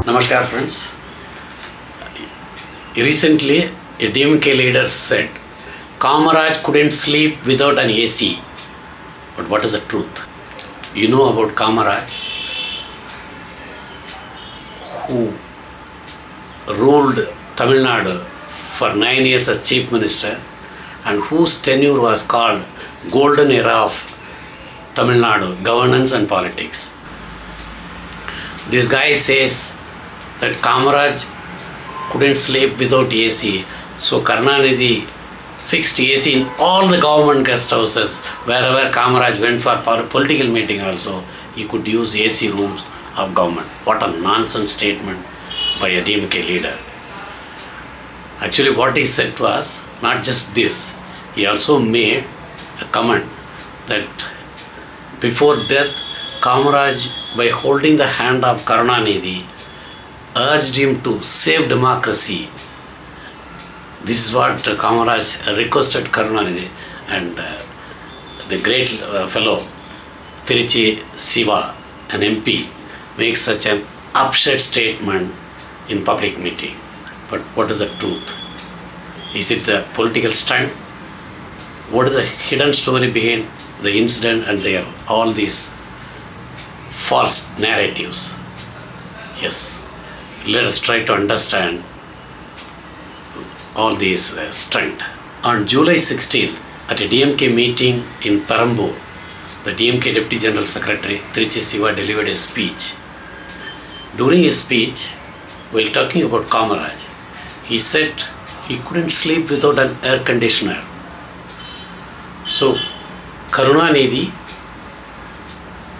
Namaskar friends. Recently, a DMK leader said, Kamaraj couldn't sleep without an AC. But what is the truth? You know about Kamaraj, who ruled Tamil Nadu for 9 years as Chief Minister and whose tenure was called Golden Era of Tamil Nadu governance and politics. This guy says that Kamaraj couldn't sleep without AC, so Karunanidhi fixed AC in all the government guest houses. Wherever Kamaraj went for political meeting also, he could use AC rooms of government. What a nonsense statement by a DMK leader. Actually what he said was not just this, he also made a comment that before death, Kamaraj, by holding the hand of Karunanidhi, urged him to save democracy. This is what Kamaraj requested Karunanidhi, and the great fellow Trichy Siva, an MP, makes such an upset statement in public meeting. But what is the truth? Is it the political stunt? What is the hidden story behind the incident and all these false narratives? Yes, let us try to understand all these stunt. On July 16th, at a DMK meeting in Perambur, the DMK Deputy General Secretary Trichy Siva delivered a speech. During his speech, while talking about Kamaraj, he said he couldn't sleep without an air conditioner. So, Karunanidhi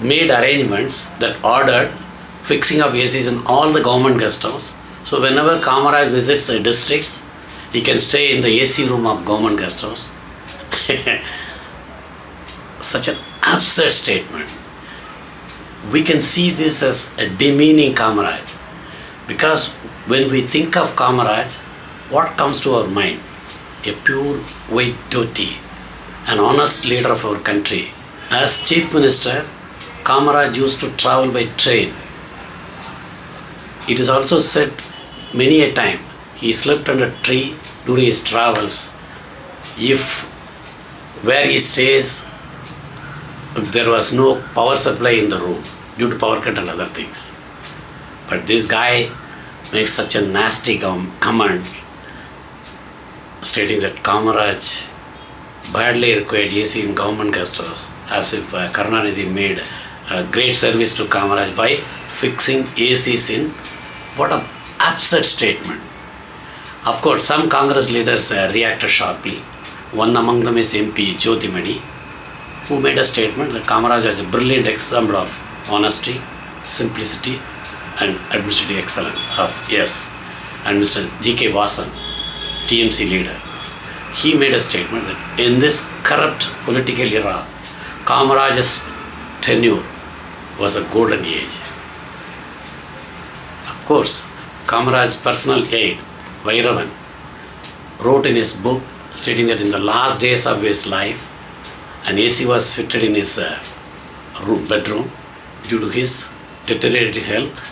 made arrangements that ordered fixing of ACs in all the government guest house. So whenever Kamaraj visits the districts, he can stay in the AC room of government guest house. Such an absurd statement. We can see this as a demeaning Kamaraj, because when we think of Kamaraj, what comes to our mind? A pure white dhoti, an honest leader of our country. As Chief Minister, Kamaraj used to travel by train. It is also said many a time he slept under a tree during his travels. If where he stays, there was no power supply in the room due to power cut and other things. But this guy makes such a nasty comment, stating that Kamaraj badly required AC in government guest house, as if Karunanidhi made a great service to Kamaraj by fixing ACs in. What an absurd statement. Of course, some Congress leaders reacted sharply. One among them is MP Jyotimani, who made a statement that Kamaraj is a brilliant example of honesty, simplicity and administrative excellence. And Mr. G.K. Vasan, TMC leader, he made a statement that in this corrupt political era, Kamaraj's tenure was a golden age. Of course, Kamaraj's personal aide, Vairavan, wrote in his book stating that in the last days of his life, an AC was fitted in his bedroom due to his deteriorating health,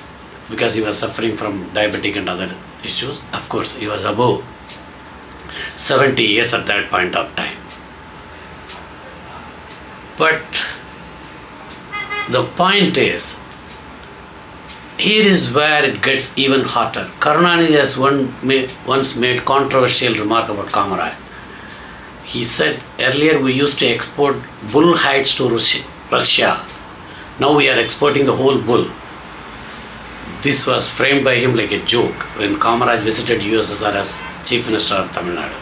because he was suffering from diabetic and other issues. Of course, he was above 70 years at that point of time. But the point is, here is where it gets even hotter. Karunanidhi has once made controversial remark about Kamaraj. He said, earlier we used to export bull hides to Russia. Now we are exporting the whole bull. This was framed by him like a joke when Kamaraj visited USSR as Chief Minister of Tamil Nadu.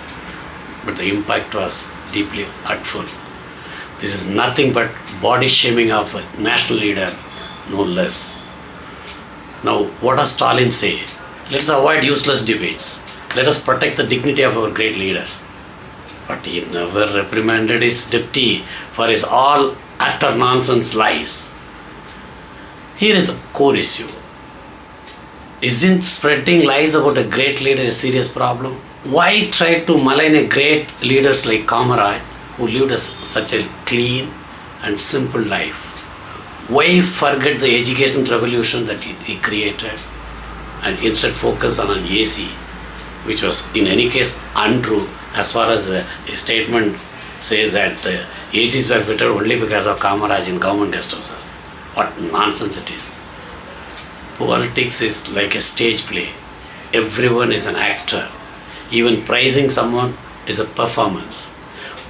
But the impact was deeply hurtful. This is nothing but body shaming of a national leader, no less. Now, what does Stalin say? Let us avoid useless debates. Let us protect the dignity of our great leaders. But he never reprimanded his deputy for his all utter nonsense lies. Here is a core issue. Isn't spreading lies about a great leader a serious problem? Why try to malign a great leaders like Kamaraj, who lived such a clean and simple life? Why forget the education revolution that he created? and instead focus on an AC, which was in any case untrue, as far as a statement says that ACs were fitted only because of Kamaraj in government guest houses. What nonsense it is. Politics is like a stage play. Everyone is an actor. Even praising someone is a performance.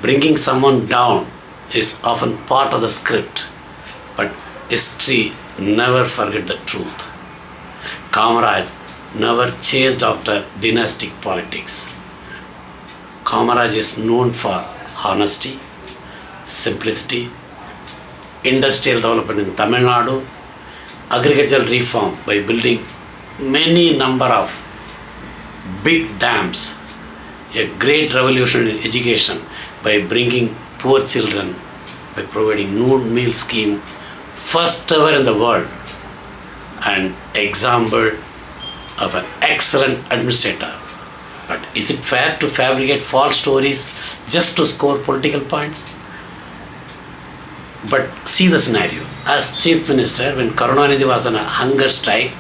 Bringing someone down is often part of the script. But history never forget the truth. Kamaraj never chased after dynastic politics. Kamaraj is known for honesty, simplicity, industrial development in Tamil Nadu, agricultural reform by building many number of big dams, a great revolution in education by bringing poor children, by providing noon meal scheme, first ever in the world, and example of an excellent administrator. But is it fair to fabricate false stories just to score political points? But see the scenario. As Chief Minister, when Karunanidhi was on a hunger strike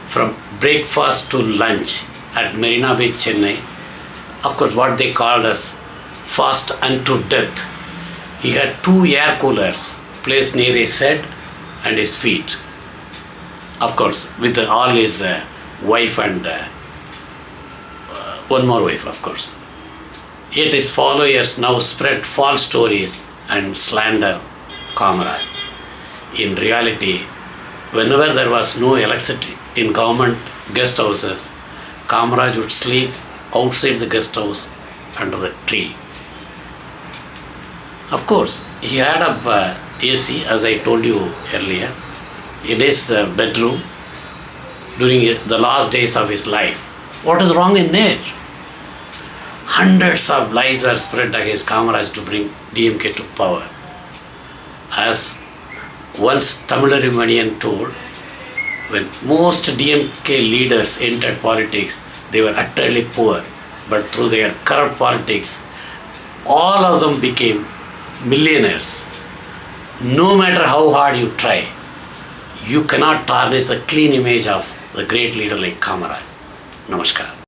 from breakfast to lunch at Marina Beach, Chennai, of course what they called as fast unto death, he had 2 air coolers placed near his head and his feet. Of course, with all his wife and one more wife, of course. Yet his followers now spread false stories and slander Kamaraj. In reality, whenever there was no electricity in government guest houses, Kamaraj would sleep outside the guest house under the tree. Of course, he had a AC, as I told you earlier, in his bedroom during the last days of his life. What is wrong in it? Hundreds of lies were spread against Kamaraj to bring DMK to power. As once Tamil Nadu told, when most DMK leaders entered politics, they were utterly poor. But through their corrupt politics, all of them became millionaires. No matter how hard you try, you cannot tarnish the clean image of the great leader like Kamaraj. Namaskar.